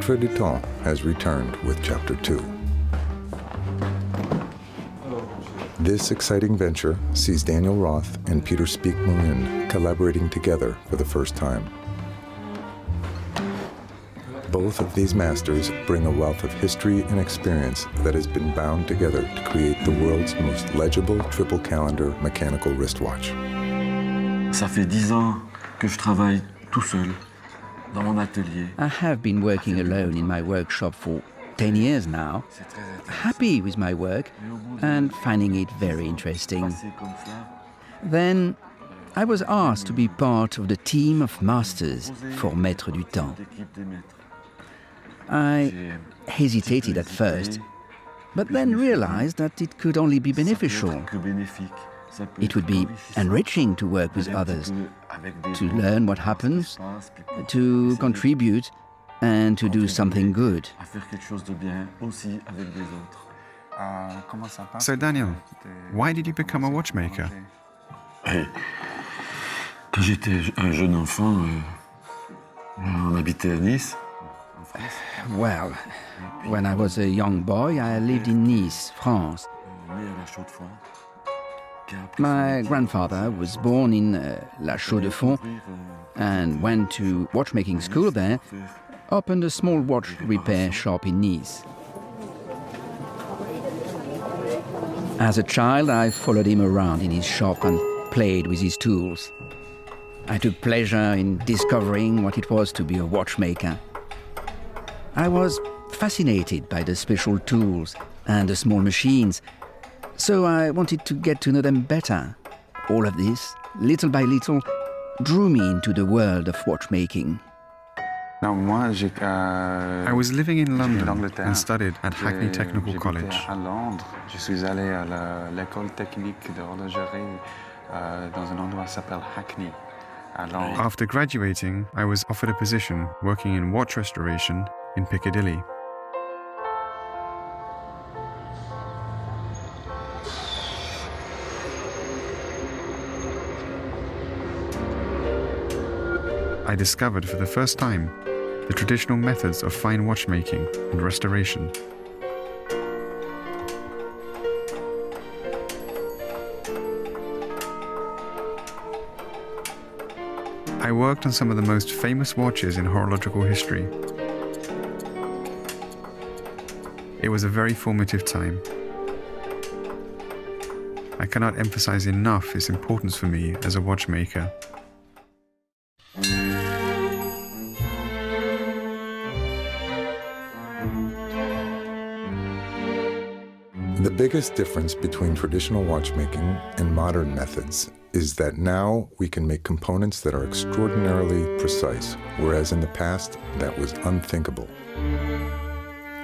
Maîtres du Temps has returned with Chapter 2. This exciting venture sees Daniel Roth and Peter Speak-Moulin collaborating together for the first time. Both of these masters bring a wealth of history and experience that has been bound together to create the world's most legible triple calendar mechanical wristwatch. Ça fait 10 ans que je travaille tout seul dans mon atelier. I have been working alone in my workshop for 10 years now, happy with my work and finding it very interesting. Then I was asked to be part of the team of masters for Maîtres du Temps. I hesitated at first, but then realized that it could only be beneficial. It would be enriching to work with others, to learn what happens, to contribute, and to do something good. So Daniel, why did you become a watchmaker? Quand j'étais un jeune enfant, on habitait à Nice. Well, when I was a young boy, I lived in Nice, France. My grandfather was born in La Chaux-de-Fonds and went to watchmaking school there, opened a small watch repair shop in Nice. As a child, I followed him around in his shop and played with his tools. I took pleasure in discovering what it was to be a watchmaker. I was fascinated by the special tools and the small machines, so I wanted to get to know them better. All of this, little by little, drew me into the world of watchmaking. I was living in London and studied at Hackney Technical College. Je suis allé à l'école technique d'horlogerie dans un endroit qui s'appelle Hackney. After graduating, I was offered a position working in watch restoration in Piccadilly. I discovered for the first time the traditional methods of fine watchmaking and restoration. I worked on some of the most famous watches in horological history. It was a very formative time. I cannot emphasize enough its importance for me as a watchmaker. The biggest difference between traditional watchmaking and modern methods is that now we can make components that are extraordinarily precise, whereas in the past, that was unthinkable.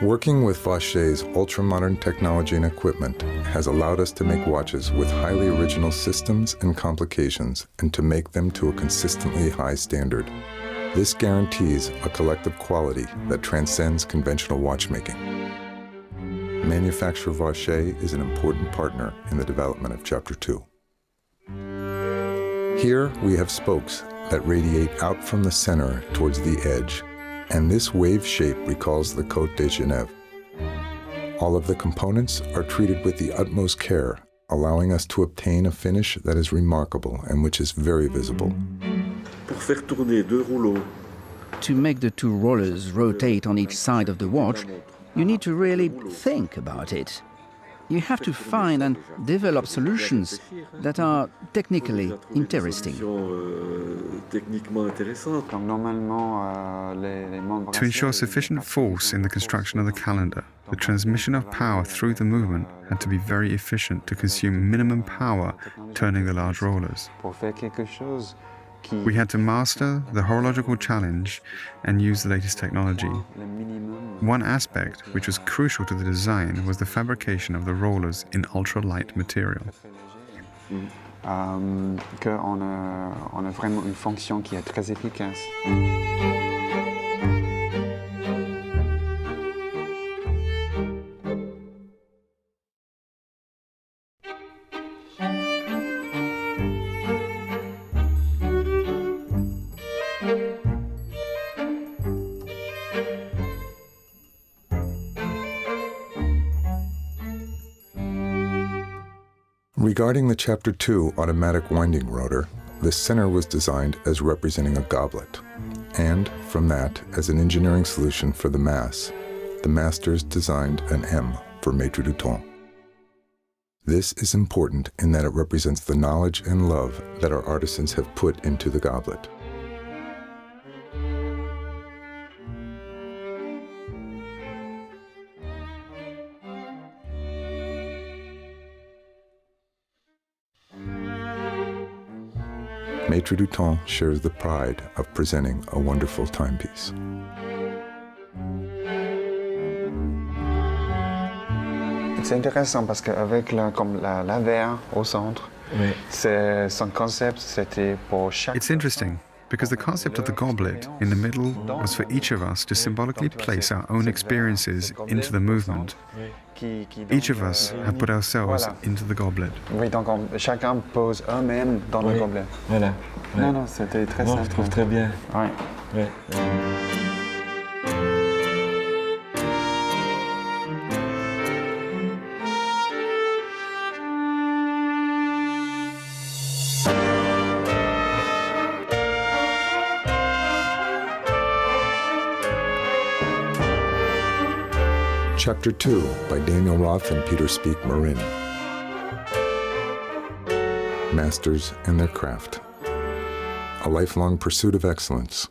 Working with Vacher's ultra-modern technology and equipment has allowed us to make watches with highly original systems and complications and to make them to a consistently high standard. This guarantees a collective quality that transcends conventional watchmaking. Manufacturer Vacher is an important partner in the development of Chapter 2. Here we have spokes that radiate out from the center towards the edge, and this wave shape recalls the Côte de Genève. All of the components are treated with the utmost care, allowing us to obtain a finish that is remarkable and which is very visible. To make the two rollers rotate on each side of the watch, you need to really think about it. You have to find and develop solutions that are technically interesting. To ensure sufficient force in the construction of the calendar, the transmission of power through the movement had to be very efficient to consume minimum power turning the large rollers. We had to master the horological challenge and use the latest technology. One aspect which was crucial to the design was the fabrication of the rollers in ultra-light material. On a vraiment une fonction qui est très efficace. Regarding the Chapter 2 automatic winding rotor, the center was designed as representing a goblet, and from that, as an engineering solution for the mass, the masters designed an M for Maîtres du Temps. This is important in that it represents the knowledge and love that our artisans have put into the goblet. Maîtres du Temps shares the pride of presenting a wonderful timepiece. C'est intéressant parce qu'avec la VR au centre, Oui. son concept c'était pour chaque. It's interesting because the concept of the goblet in the middle was for each of us to symbolically place our own experiences into the movement. Each of us have put ourselves into the goblet. Oui, donc chacun pose eux-mêmes dans le gobelet. Voilà. Ouais. Non, c'était très Non, simple. je trouve très bien. Ouais. Ouais. Chapter 2 by Daniel Roth and Peter Speak Marin. Masters and their craft. A lifelong pursuit of excellence